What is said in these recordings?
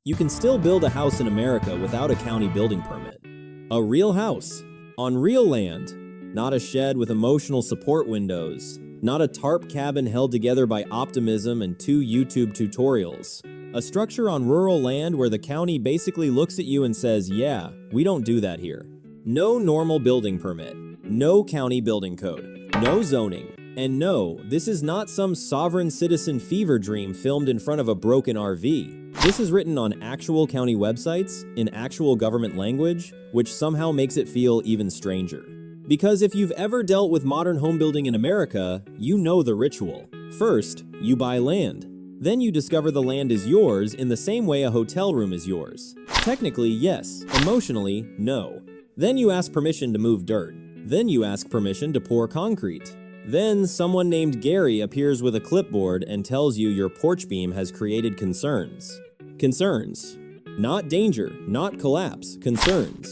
You can still build a house in America without a county building permit. A real house, on real land, not a shed with emotional support windows, not a tarp cabin held together by optimism and 2 YouTube tutorials. A structure on rural land where the county basically looks at you and says, yeah, we don't do that here. No normal building permit, no county building code, no zoning, and no, this is not some sovereign citizen fever dream filmed in front of a broken RV. This is written on actual county websites, in actual government language, which somehow makes it feel even stranger. Because if you've ever dealt with modern home building in America, you know the ritual. First, you buy land. Then you discover the land is yours in the same way a hotel room is yours. Technically, yes. Emotionally, no. Then you ask permission to move dirt. Then you ask permission to pour concrete. Then someone named Gary appears with a clipboard and tells you your porch beam has created concerns. Concerns. Not danger, not collapse, concerns.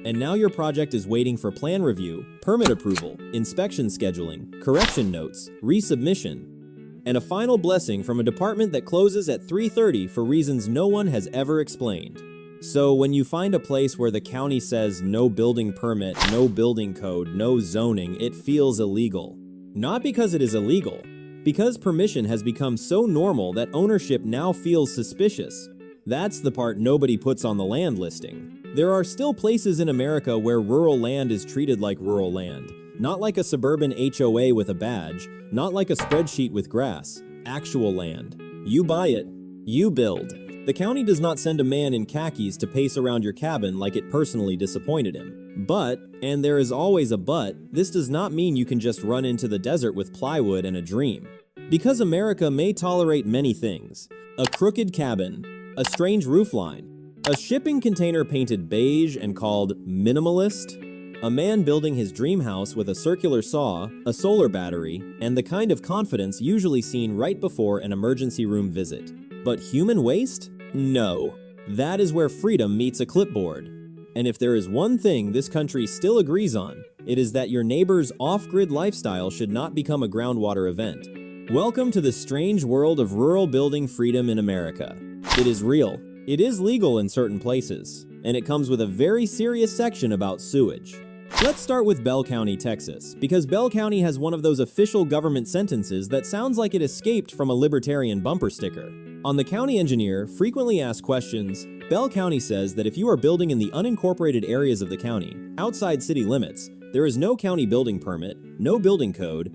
And now your project is waiting for plan review, permit approval, inspection scheduling, correction notes, resubmission, and a final blessing from a department that closes at 3:30 for reasons no one has ever explained. So when you find a place where the county says no building permit, no building code, no zoning, it feels illegal. Not because it is illegal, because permission has become so normal that ownership now feels suspicious. That's the part nobody puts on the land listing. There are still places in America where rural land is treated like rural land. Not like a suburban HOA with a badge, not like a spreadsheet with grass. Actual land. You buy it. You build. The county does not send a man in khakis to pace around your cabin like it personally disappointed him. But, and there is always a but, this does not mean you can just run into the desert with plywood and a dream. Because America may tolerate many things. A crooked cabin, a strange roofline, a shipping container painted beige and called minimalist, a man building his dream house with a circular saw, a solar battery, and the kind of confidence usually seen right before an emergency room visit. But human waste? No. That is where freedom meets a clipboard. And if there is one thing this country still agrees on, it is that your neighbor's off-grid lifestyle should not become a groundwater event. Welcome to the strange world of rural building freedom in America. It is real. It is legal in certain places, and it comes with a very serious section about sewage. Let's start with Bell County, Texas, because Bell County has one of those official government sentences that sounds like it escaped from a libertarian bumper sticker. On the county engineer frequently asked questions, Bell County says that if you are building in the unincorporated areas of the county, outside city limits, there is no county building permit, no building code,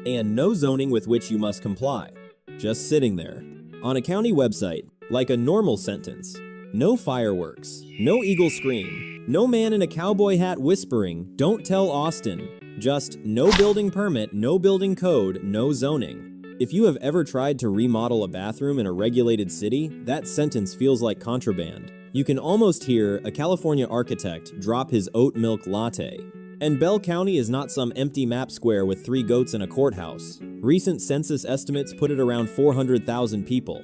and no zoning with which you must comply. Just sitting there. On a county website, like a normal sentence. No fireworks, no eagle scream, no man in a cowboy hat whispering, "Don't tell Austin." Just no building permit, no building code, no zoning. If you have ever tried to remodel a bathroom in a regulated city, that sentence feels like contraband. You can almost hear a California architect drop his oat milk latte. And Bell County is not some empty map square with 3 goats and a courthouse. Recent census estimates put it around 400,000 people.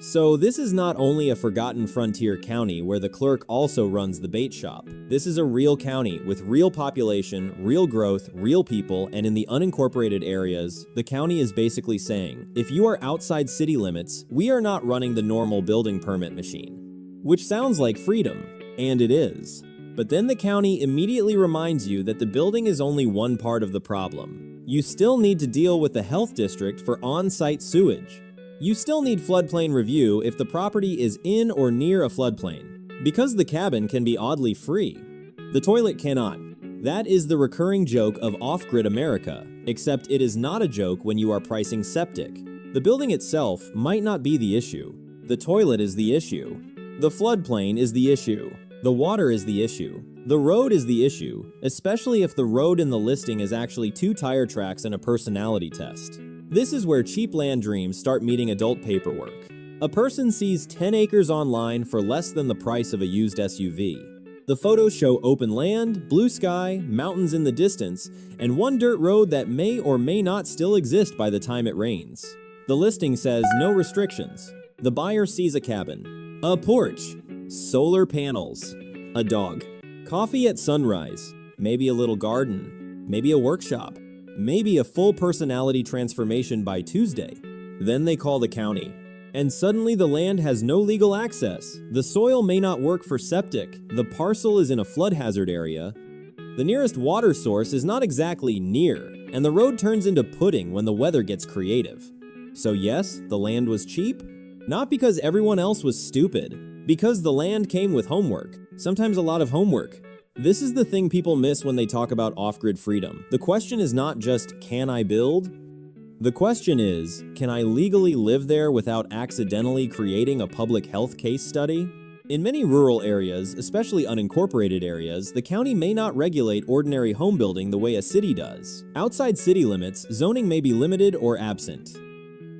So this is not only a forgotten frontier county where the clerk also runs the bait shop. This is a real county with real population, real growth, real people, and in the unincorporated areas, the county is basically saying, if you are outside city limits, we are not running the normal building permit machine. Which sounds like freedom, and it is. But then the county immediately reminds you that the building is only one part of the problem. You still need to deal with the health district for on-site sewage. You still need floodplain review if the property is in or near a floodplain, because the cabin can be oddly free. The toilet cannot. That is the recurring joke of off-grid America, except it is not a joke when you are pricing septic. The building itself might not be the issue. The toilet is the issue. The floodplain is the issue. The water is the issue. The road is the issue, especially if the road in the listing is actually 2 tire tracks and a personality test. This is where cheap land dreams start meeting adult paperwork. A person sees 10 acres online for less than the price of a used SUV. The photos show open land, blue sky, mountains in the distance, and one dirt road that may or may not still exist by the time it rains. The listing says no restrictions. The buyer sees a cabin, a porch, solar panels, a dog, coffee at sunrise, maybe a little garden, maybe a workshop, maybe a full personality transformation by Tuesday. Then they call the county. And suddenly the land has no legal access. The soil may not work for septic. The parcel is in a flood hazard area. The nearest water source is not exactly near, and the road turns into pudding when the weather gets creative. So yes, the land was cheap, not because everyone else was stupid, because the land came with homework, sometimes a lot of homework. This is the thing people miss when they talk about off-grid freedom. The question is not just, can I build? The question is, can I legally live there without accidentally creating a public health case study? In many rural areas, especially unincorporated areas, the county may not regulate ordinary home building the way a city does. Outside city limits, zoning may be limited or absent.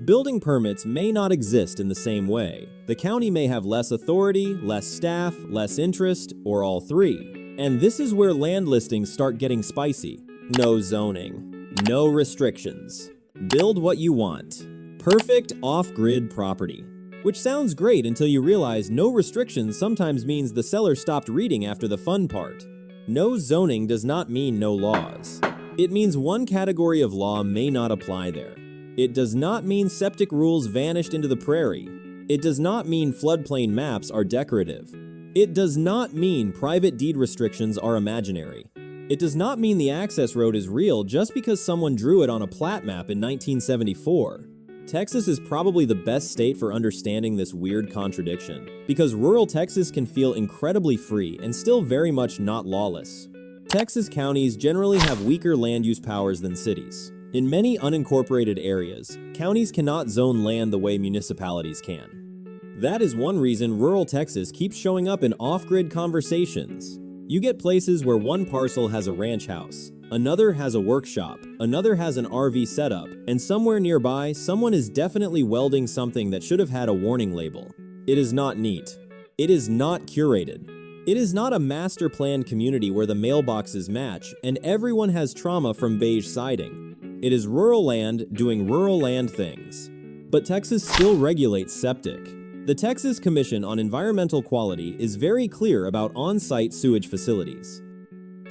Building permits may not exist in the same way. The county may have less authority, less staff, less interest, or all three. And this is where land listings start getting spicy. No zoning. No restrictions. Build what you want. Perfect off-grid property. Which sounds great until you realize no restrictions sometimes means the seller stopped reading after the fun part. No zoning does not mean no laws. It means one category of law may not apply there. It does not mean septic rules vanished into the prairie. It does not mean floodplain maps are decorative. It does not mean private deed restrictions are imaginary. It does not mean the access road is real just because someone drew it on a plat map in 1974. Texas is probably the best state for understanding this weird contradiction, because rural Texas can feel incredibly free and still very much not lawless. Texas counties generally have weaker land use powers than cities. In many unincorporated areas, counties cannot zone land the way municipalities can. That is one reason rural Texas keeps showing up in off-grid conversations. You get places where one parcel has a ranch house, another has a workshop, another has an RV setup, and somewhere nearby, someone is definitely welding something that should have had a warning label. It is not neat. It is not curated. It is not a master planned community where the mailboxes match and everyone has trauma from beige siding. It is rural land doing rural land things. But Texas still regulates septic. The Texas Commission on Environmental Quality is very clear about on-site sewage facilities.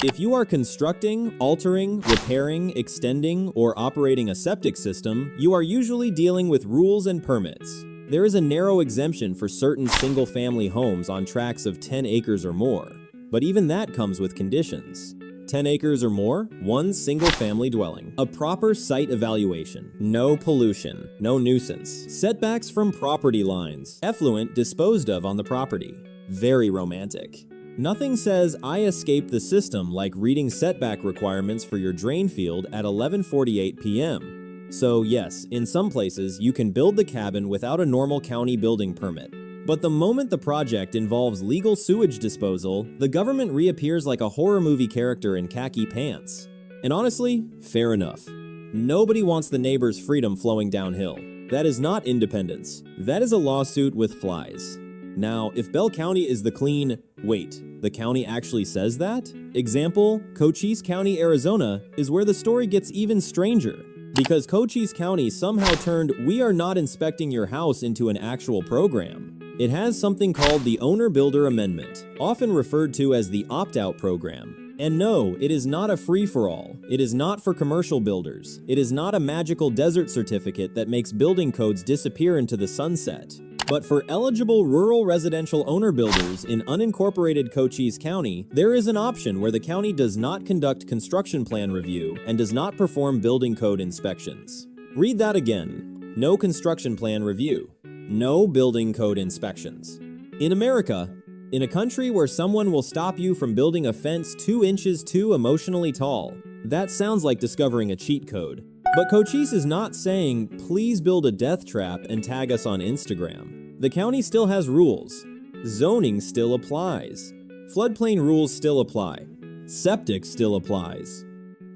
If you are constructing, altering, repairing, extending, or operating a septic system, you are usually dealing with rules and permits. There is a narrow exemption for certain single-family homes on tracts of 10 acres or more, but even that comes with conditions. 10 acres or more, one single-family dwelling, a proper site evaluation, no pollution, no nuisance, setbacks from property lines, effluent disposed of on the property. Very romantic. Nothing says I escape the system like reading setback requirements for your drain field at 11:48 p.m. So yes, in some places you can build the cabin without a normal county building permit. But the moment the project involves legal sewage disposal, the government reappears like a horror movie character in khaki pants. And honestly, fair enough. Nobody wants the neighbor's freedom flowing downhill. That is not independence. That is a lawsuit with flies. Now, if Bell County is the clean, wait, the county actually says that? Example, Cochise County, Arizona is where the story gets even stranger. Because Cochise County somehow turned "we are not inspecting your house" into an actual program. It has something called the Owner-Builder Amendment, often referred to as the opt-out program. And no, it is not a free-for-all. It is not for commercial builders. It is not a magical desert certificate that makes building codes disappear into the sunset. But for eligible rural residential owner builders in unincorporated Cochise County, there is an option where the county does not conduct construction plan review and does not perform building code inspections. Read that again. No construction plan review. No building code inspections. In America, in a country where someone will stop you from building a fence 2 inches too emotionally tall, that sounds like discovering a cheat code. But Cochise is not saying, please build a death trap and tag us on Instagram. The county still has rules. Zoning still applies. Floodplain rules still apply. Septic still applies.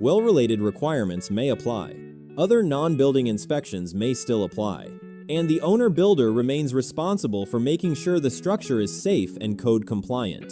Well-related requirements may apply. Other non-building inspections may still apply. And the owner-builder remains responsible for making sure the structure is safe and code compliant.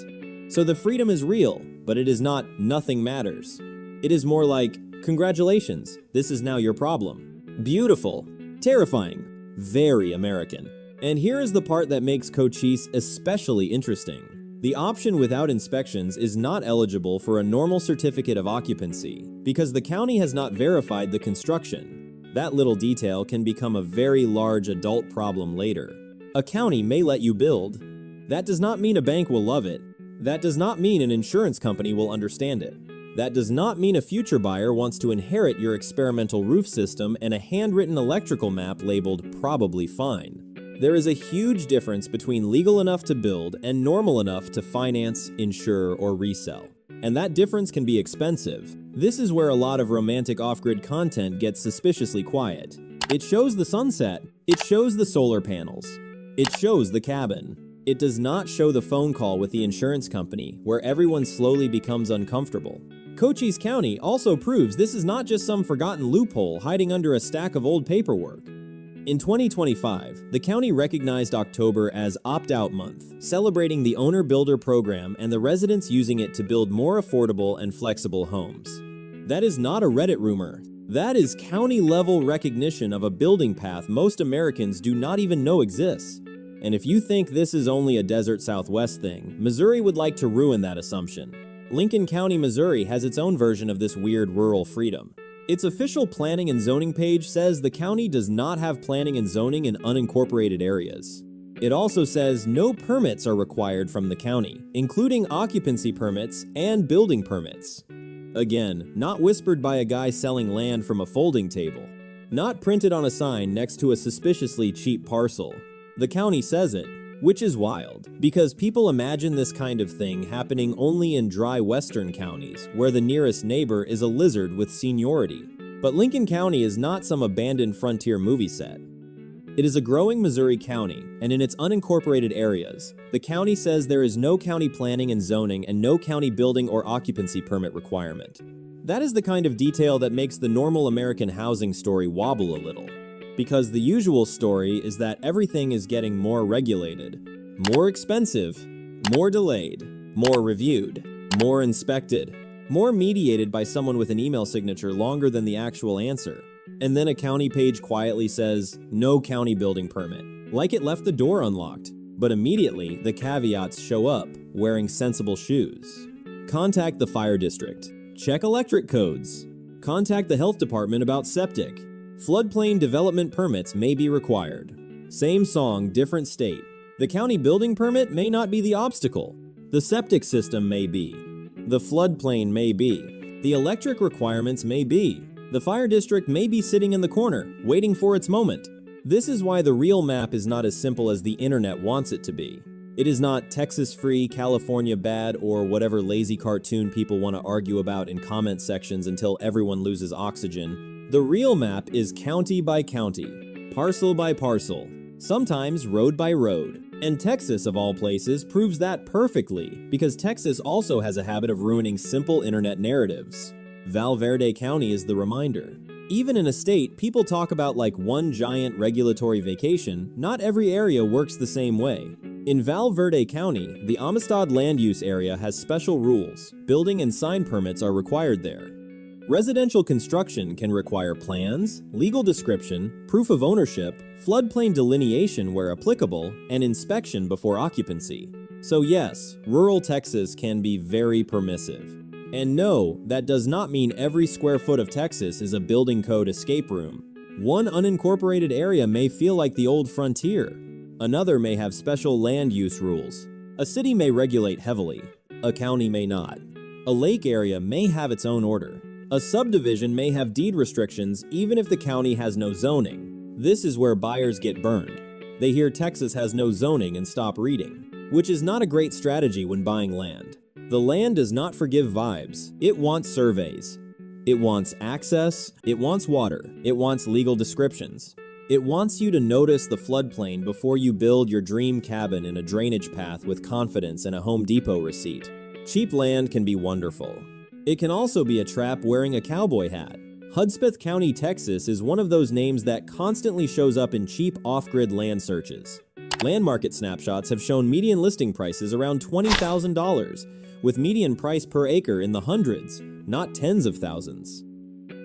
So the freedom is real, but it is not nothing matters. It is more like, congratulations, this is now your problem. Beautiful, terrifying, very American. And here is the part that makes Cochise especially interesting. The option without inspections is not eligible for a normal certificate of occupancy because the county has not verified the construction. That little detail can become a very large adult problem later. A county may let you build. That does not mean a bank will love it. That does not mean an insurance company will understand it. That does not mean a future buyer wants to inherit your experimental roof system and a handwritten electrical map labeled "probably fine." There is a huge difference between legal enough to build and normal enough to finance, insure, or resell. And that difference can be expensive. This is where a lot of romantic off-grid content gets suspiciously quiet. It shows the sunset. It shows the solar panels. It shows the cabin. It does not show the phone call with the insurance company, where everyone slowly becomes uncomfortable. Cochise County also proves this is not just some forgotten loophole hiding under a stack of old paperwork. In 2025, the county recognized October as Opt-Out Month, celebrating the owner-builder program and the residents using it to build more affordable and flexible homes. That is not a Reddit rumor. That is county-level recognition of a building path most Americans do not even know exists. And if you think this is only a desert Southwest thing, Missouri would like to ruin that assumption. Lincoln County, Missouri has its own version of this weird rural freedom. Its official planning and zoning page says the county does not have planning and zoning in unincorporated areas. It also says no permits are required from the county, including occupancy permits and building permits. Again, not whispered by a guy selling land from a folding table. Not printed on a sign next to a suspiciously cheap parcel. The county says it. Which is wild, because people imagine this kind of thing happening only in dry western counties, where the nearest neighbor is a lizard with seniority. But Lincoln County is not some abandoned frontier movie set. It is a growing Missouri county, and in its unincorporated areas, the county says there is no county planning and zoning and no county building or occupancy permit requirement. That is the kind of detail that makes the normal American housing story wobble a little. Because the usual story is that everything is getting more regulated, more expensive, more delayed, more reviewed, more inspected, more mediated by someone with an email signature longer than the actual answer. And then a county page quietly says, "No county building permit," like it left the door unlocked. But immediately, the caveats show up, wearing sensible shoes. Contact the fire district. Check electric codes. Contact the health department about septic. Floodplain development permits may be required. Same song, different state. The county building permit may not be the obstacle. The septic system may be. The floodplain may be. The electric requirements may be. The fire district may be sitting in the corner, waiting for its moment. This is why the real map is not as simple as the internet wants it to be. It is not Texas free, California bad, or whatever lazy cartoon people want to argue about in comment sections until everyone loses oxygen. The real map is county by county, parcel by parcel, sometimes road by road. And Texas, of all places, proves that perfectly, because Texas also has a habit of ruining simple internet narratives. Val Verde County is the reminder. Even in a state people talk about like one giant regulatory vacation, not every area works the same way. In Val Verde County, the Amistad land use area has special rules. Building and sign permits are required there. Residential construction can require plans, legal description, proof of ownership, floodplain delineation where applicable, and inspection before occupancy. So yes, rural Texas can be very permissive. And no, that does not mean every square foot of Texas is a building code escape room. One unincorporated area may feel like the old frontier. Another may have special land use rules. A city may regulate heavily. A county may not. A lake area may have its own order. A subdivision may have deed restrictions even if the county has no zoning. This is where buyers get burned. They hear Texas has no zoning and stop reading, which is not a great strategy when buying land. The land does not forgive vibes. It wants surveys. It wants access. It wants water. It wants legal descriptions. It wants you to notice the floodplain before you build your dream cabin in a drainage path with confidence and a Home Depot receipt. Cheap land can be wonderful. It can also be a trap wearing a cowboy hat. Hudspeth County, Texas is one of those names that constantly shows up in cheap off-grid land searches. Land market snapshots have shown median listing prices around $20,000, with median price per acre in the hundreds, not tens of thousands.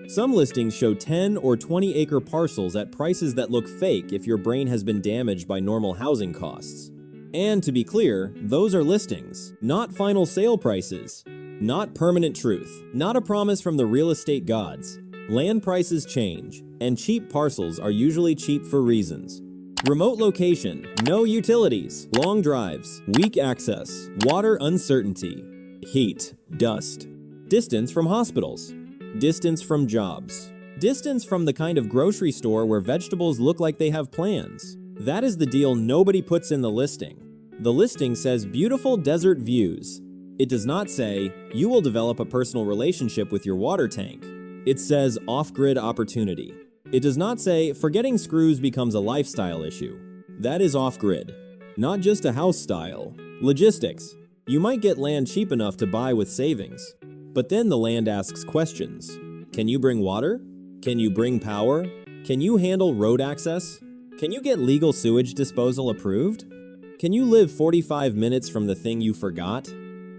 Some listings show 10 or 20 acre parcels at prices that look fake if your brain has been damaged by normal housing costs. And to be clear, those are listings, not final sale prices. Not permanent truth, not a promise from the real estate gods. Land prices change, and cheap parcels are usually cheap for reasons. Remote location, no utilities, long drives, weak access, water uncertainty, heat, dust, distance from hospitals, distance from jobs, distance from the kind of grocery store where vegetables look like they have plans. That is the deal nobody puts in the listing. The listing says beautiful desert views. It does not say, you will develop a personal relationship with your water tank. It says off-grid opportunity. It does not say forgetting screws becomes a lifestyle issue. That is off-grid, not just a house style. Logistics. You might get land cheap enough to buy with savings, but then the land asks questions. Can you bring water? Can you bring power? Can you handle road access? Can you get legal sewage disposal approved? Can you live 45 minutes from the thing you forgot?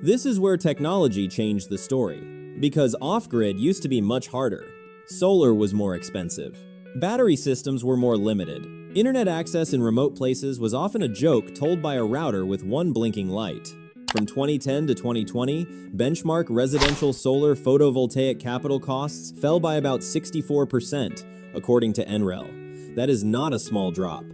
This is where technology changed the story, because off-grid used to be much harder. Solar was more expensive. Battery systems were more limited. Internet access in remote places was often a joke told by a router with one blinking light. From 2010 to 2020, benchmark residential solar photovoltaic capital costs fell by about 64%, according to NREL. That is not a small drop.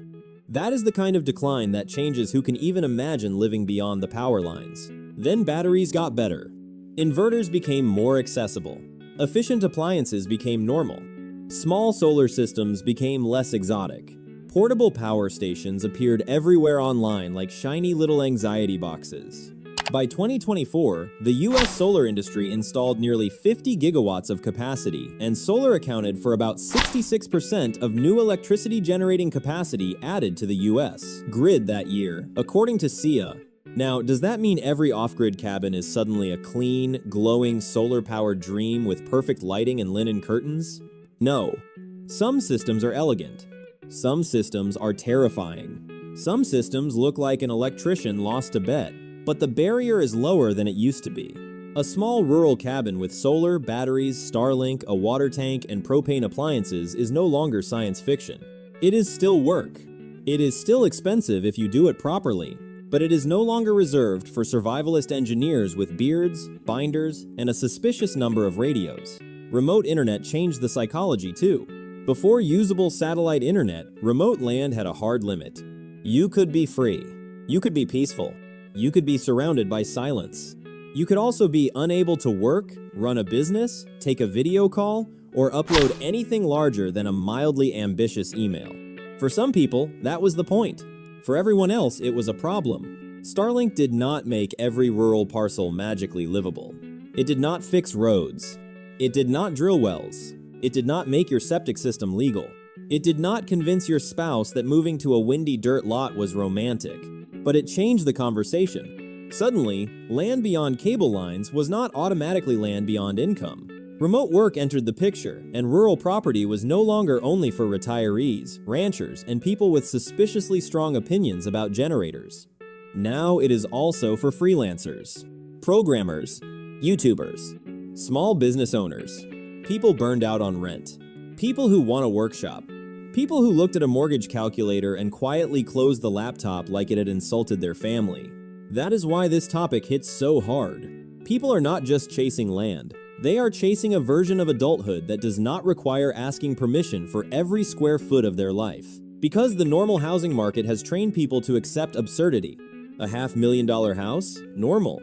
That is the kind of decline that changes who can even imagine living beyond the power lines. Then batteries got better. Inverters became more accessible. Efficient appliances became normal. Small solar systems became less exotic. Portable power stations appeared everywhere online like shiny little anxiety boxes. By 2024, the US solar industry installed nearly 50 gigawatts of capacity, and solar accounted for about 66% of new electricity generating capacity added to the US grid that year, according to SEIA. Now, does that mean every off-grid cabin is suddenly a clean, glowing, solar-powered dream with perfect lighting and linen curtains? No. Some systems are elegant. Some systems are terrifying. Some systems look like an electrician lost a bet. But the barrier is lower than it used to be. A small rural cabin with solar, batteries, Starlink, a water tank, and propane appliances is no longer science fiction. It is still work. It is still expensive if you do it properly, but it is no longer reserved for survivalist engineers with beards, binders, and a suspicious number of radios. Remote internet changed the psychology too. Before usable satellite internet, remote land had a hard limit. You could be free. You could be peaceful. You could be surrounded by silence. You could also be unable to work, run a business, take a video call, or upload anything larger than a mildly ambitious email. For some people, that was the point. For everyone else, it was a problem. Starlink did not make every rural parcel magically livable. It did not fix roads. It did not drill wells. It did not make your septic system legal. It did not convince your spouse that moving to a windy dirt lot was romantic. But it changed the conversation. Suddenly, land beyond cable lines was not automatically land beyond income. Remote work entered the picture, and rural property was no longer only for retirees, ranchers, and people with suspiciously strong opinions about generators. Now it is also for freelancers, programmers, YouTubers, small business owners, people burned out on rent, people who want a workshop, people who looked at a mortgage calculator and quietly closed the laptop like it had insulted their family. That is why this topic hits so hard. People are not just chasing land. They are chasing a version of adulthood that does not require asking permission for every square foot of their life. Because the normal housing market has trained people to accept absurdity. A $500,000 house? Normal.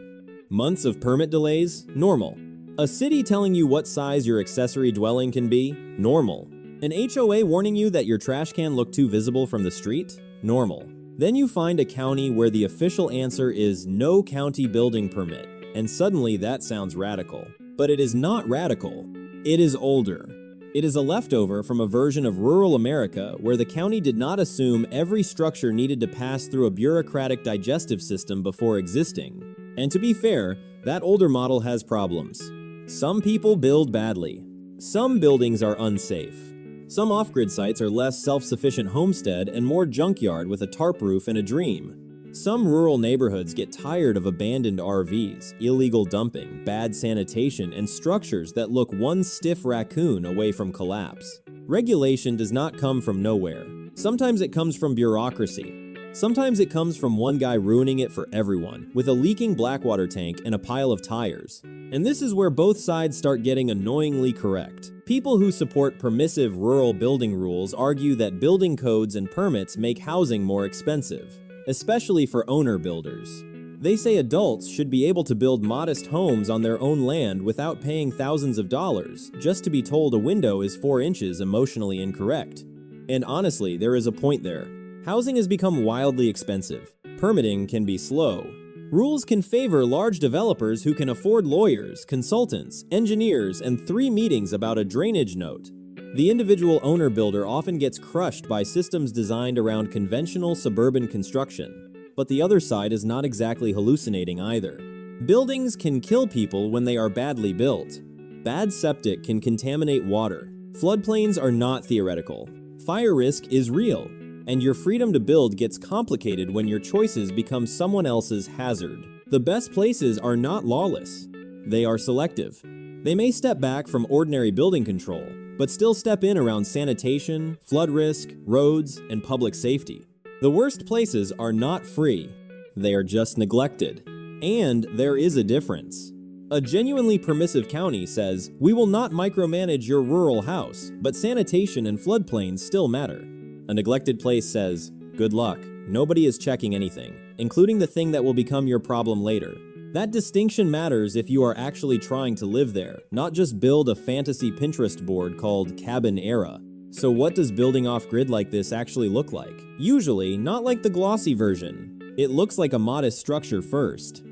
Months of permit delays? Normal. A city telling you what size your accessory dwelling can be? Normal. An HOA warning you that your trash can looked too visible from the street? Normal. Then you find a county where the official answer is no county building permit, and suddenly that sounds radical. But it is not radical. It is older. It is a leftover from a version of rural America where the county did not assume every structure needed to pass through a bureaucratic digestive system before existing. And to be fair, that older model has problems. Some people build badly. Some buildings are unsafe. Some off-grid sites are less self-sufficient homestead and more junkyard with a tarp roof and a dream. Some rural neighborhoods get tired of abandoned RVs, illegal dumping, bad sanitation, and structures that look one stiff raccoon away from collapse. Regulation does not come from nowhere. Sometimes it comes from bureaucracy. Sometimes it comes from one guy ruining it for everyone, with a leaking blackwater tank and a pile of tires. And this is where both sides start getting annoyingly correct. people who support permissive rural building rules argue that building codes and permits make housing more expensive, especially for owner builders. They say adults should be able to build modest homes on their own land without paying thousands of dollars just to be told a window is 4 inches emotionally incorrect. And honestly, there is a point there. Housing has become wildly expensive. Permitting can be slow. Rules can favor large developers who can afford lawyers, consultants, engineers, and 3 meetings about a drainage note. The individual owner-builder often gets crushed by systems designed around conventional suburban construction. But the other side is not exactly hallucinating either. Buildings can kill people when they are badly built. Bad septic can contaminate water. Floodplains are not theoretical. Fire risk is real. And your freedom to build gets complicated when your choices become someone else's hazard. The best places are not lawless. They are selective. They may step back from ordinary building control, but still step in around sanitation, flood risk, roads, and public safety. The worst places are not free. They are just neglected. And there is a difference. A genuinely permissive county says, "We will not micromanage your rural house, but sanitation and floodplains still matter." A neglected place says, "Good luck. Nobody is checking anything, including the thing that will become your problem later." That distinction matters if you are actually trying to live there, not just build a fantasy Pinterest board called Cabin Era. So what does building off-grid like this actually look like? Usually, not like the glossy version. It looks like a modest structure first.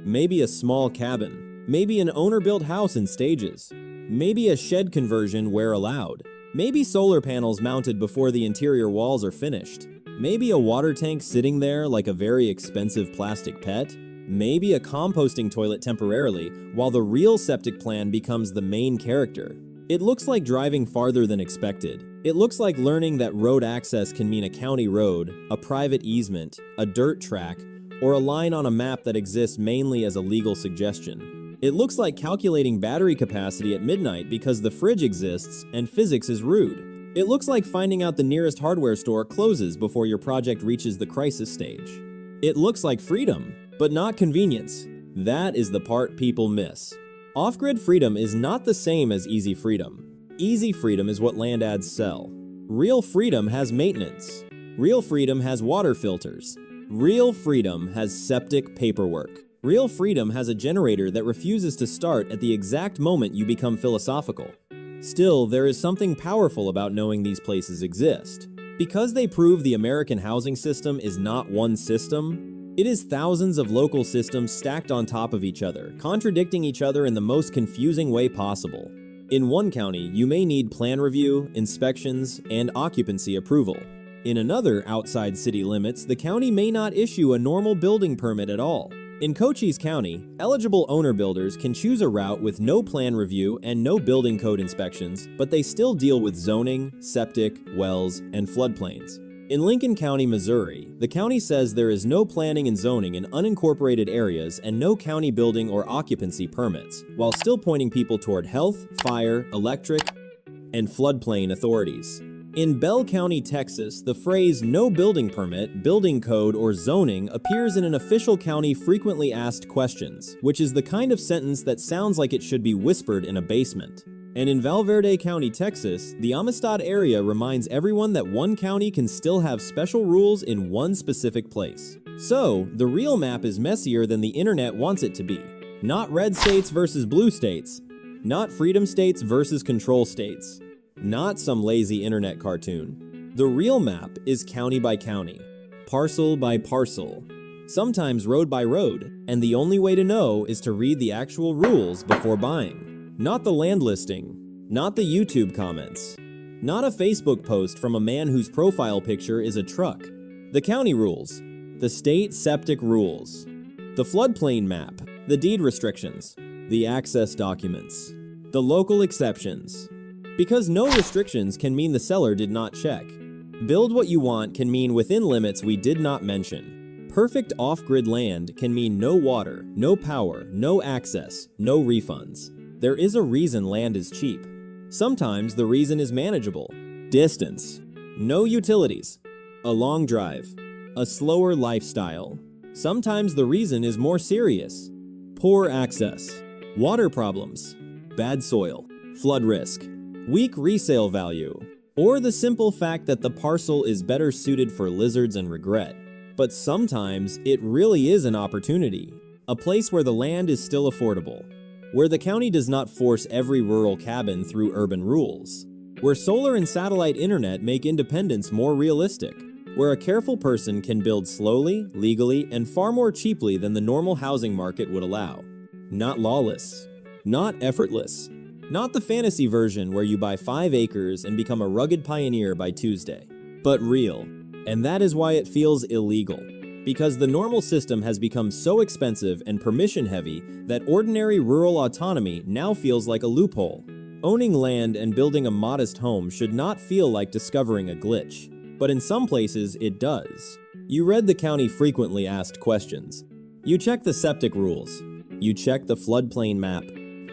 Maybe a small cabin. Maybe an owner-built house in stages. Maybe a shed conversion where allowed. Maybe solar panels mounted before the interior walls are finished. Maybe a water tank sitting there like a very expensive plastic pet. Maybe a composting toilet temporarily, while the real septic plan becomes the main character. It looks like driving farther than expected. It looks like learning that road access can mean a county road, a private easement, a dirt track, or a line on a map that exists mainly as a legal suggestion. It looks like calculating battery capacity at midnight because the fridge exists and physics is rude. It looks like finding out the nearest hardware store closes before your project reaches the crisis stage. It looks like freedom, but not convenience. That is the part people miss. Off-grid freedom is not the same as easy freedom. Easy freedom is what land ads sell. Real freedom has maintenance. Real freedom has water filters. Real freedom has septic paperwork. Real freedom has a generator that refuses to start at the exact moment you become philosophical. Still, there is something powerful about knowing these places exist. Because they prove the American housing system is not one system, it is thousands of local systems stacked on top of each other, contradicting each other in the most confusing way possible. In one county, you may need plan review, inspections, and occupancy approval. In another, outside city limits, the county may not issue a normal building permit at all. In Cochise County, eligible owner builders can choose a route with no plan review and no building code inspections, but they still deal with zoning, septic, wells, and floodplains. In Lincoln County, Missouri, the county says there is no planning and zoning in unincorporated areas and no county building or occupancy permits, while still pointing people toward health, fire, electric, and floodplain authorities. In Bell County, Texas, the phrase "no building permit, building code, or zoning" appears in an official county frequently asked questions, which is the kind of sentence that sounds like it should be whispered in a basement. And in Valverde County, Texas, the Amistad area reminds everyone that one county can still have special rules in one specific place. So, the real map is messier than the internet wants it to be. Not red states versus blue states. Not freedom states versus control states. Not some lazy internet cartoon. The real map is county by county, parcel by parcel, sometimes road by road, and the only way to know is to read the actual rules before buying. Not the land listing, not the YouTube comments, not a Facebook post from a man whose profile picture is a truck. The county rules, the state septic rules, the floodplain map, the deed restrictions, the access documents, the local exceptions. Because no restrictions can mean the seller did not check. Build what you want can mean within limits we did not mention. Perfect off-grid land can mean no water, no power, no access, no refunds. There is a reason land is cheap. Sometimes the reason is manageable. Distance. No utilities. A long drive. A slower lifestyle. Sometimes the reason is more serious. Poor access. Water problems. Bad soil. Flood risk. weak resale value, or the simple fact that the parcel is better suited for lizards and regret. But sometimes it really is an opportunity, a place where the land is still affordable, where the county does not force every rural cabin through urban rules, where solar and satellite internet make independence more realistic, where a careful person can build slowly, legally, and far more cheaply than the normal housing market would allow. Not lawless, not effortless, not the fantasy version where you buy 5 acres and become a rugged pioneer by Tuesday, but real. And that is why it feels illegal. Because the normal system has become so expensive and permission-heavy that ordinary rural autonomy now feels like a loophole. Owning land and building a modest home should not feel like discovering a glitch, but in some places it does. You read the county frequently asked questions. You check the septic rules. You check the floodplain map.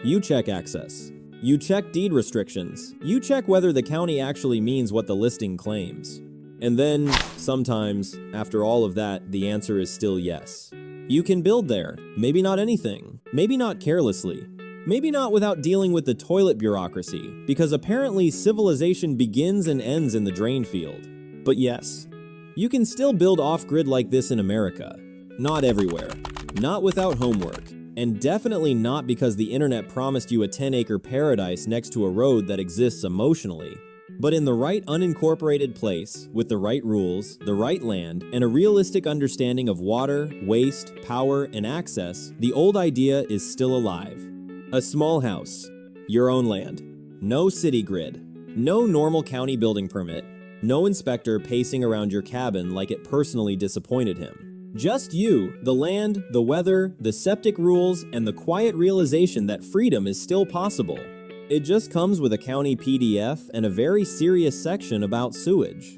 You check access. You check deed restrictions. You check whether the county actually means what the listing claims. And then, sometimes, after all of that, the answer is still yes. You can build there, maybe not anything, maybe not carelessly, maybe not without dealing with the toilet bureaucracy, because apparently civilization begins and ends in the drain field. But yes, you can still build off-grid like this in America. Not everywhere, not without homework, and definitely not because the internet promised you a 10-acre paradise next to a road that exists emotionally. But in the right unincorporated place, with the right rules, the right land, and a realistic understanding of water, waste, power, and access, the old idea is still alive. A small house, your own land, no city grid, no normal county building permit, no inspector pacing around your cabin like it personally disappointed him. Just you, the land, the weather, the septic rules, and the quiet realization that freedom is still possible. It just comes with a county PDF and a very serious section about sewage.